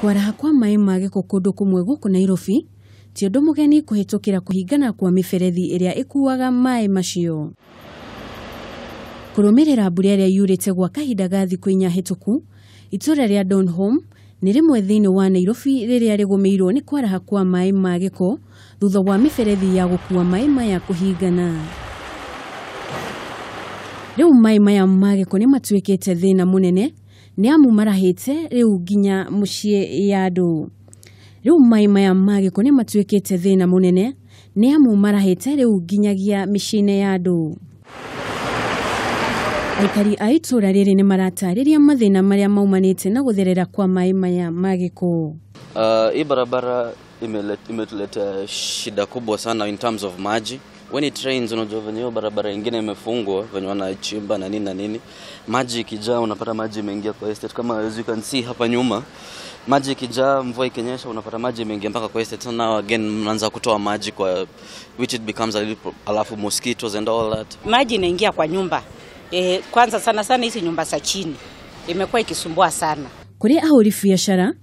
Kwaraha kwa mai ma giko kundu kumwe guku Nairobi ti undu mugeni kuhitukira kuhingana kwa miberethi iria ikuaga mai macio. Kurumirira mbura iria yurite gwa kahinda ga thiku 4 hituku, itura ria Donholm ni rimwe thiini wa Nairobi riria rigumirwo ni kwaraha kwa mai ma giko thutha wa miberethi ya gukua mai maya kuhingana. Riu mai maya ma giko ni matuikite thina munene ni amu marahite riu nginya mucii ya andu. Riu mai maya ma giko ni matuikite thina munene ni amu marahite riu nginyagia micine ya andu. Aikari a itura riri ni maratariria mathina maria maumanite na gutherera kwa mai maya ma giko. Hii barabara imetuleta shida kubwa sana in terms of maji. When it rains, unajua venye barabara nyingine imefungwa, venye wanachimba na nini na nini. Maji ikijaa unapata maji imeingia kwa estate, kama as you can see hapa nyuma. Maji ikijaa, mvua ikinyesha unapata maji imeingia mpaka kwa estate. So now again mnaanza kutoa maji kwa, which it becomes a little, alafu mosquitoes and all that. Maji inaingia kwa nyumba. Kwanza sana hizi nyumba za chini imekuwa ikisumbua sana. Kuri ahuri biashara,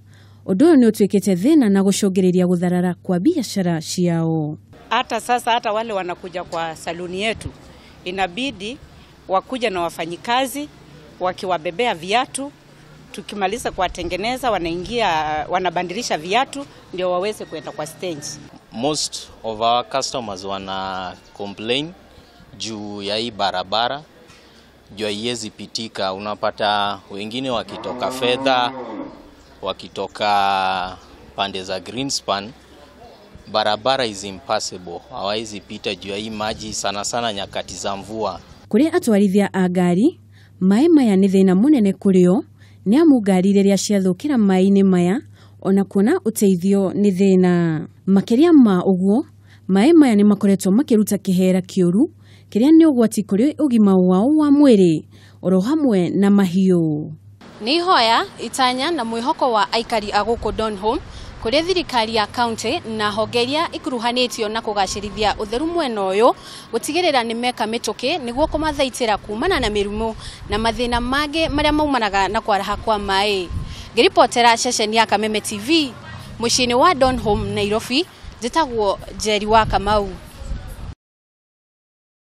undu ni utwikite thina na gucungiriria gutharara kwa biashara ciao. Hata sasa hata wale wanakuja kwa saluni yetu inabidi wakuja na wafanyikazi wakiwabebea viatu, tukimaliza kuwatengeneza wanaingia wanabandilisha viatu ndio waweze kwenda kwa stage. Most of our customers wana complain juu ya hii barabara, juu haiwezi pitika. Unapata wengine wakitoka Fedha, wakitoka pande za Greenspan, barabara is impassable. Hawezi pita juu ya hii maji sana nyakati za mvua. Kuri atwarithia a ngari, mai maya ni thina munene kurio, ni amu ngari riria ciathukira mai-ini maya ona kuona uteithio ni thina. Makiria ma uguo, mai maya ni makoretwo makiruta kihera kiuru kiria ni ugwati kuri ugima wao wa mwiri oro hamwe na mahiu. Ni hoya itanya na mwihoko wa aikari a guku Donholm kuri thirikari ya county na hongeria ikuruhanitio na kugacirithia utheru mwena uyu gutigirira ni meka mituki niguo kumathaitira kumana na mirumu na mathina mage maria maumanaga na kwaraha kwa mai. Ngiripotera ceceni ya Kameme TV mucini wa Donholm Nairobi, njitagwo Njeri wa Kamau.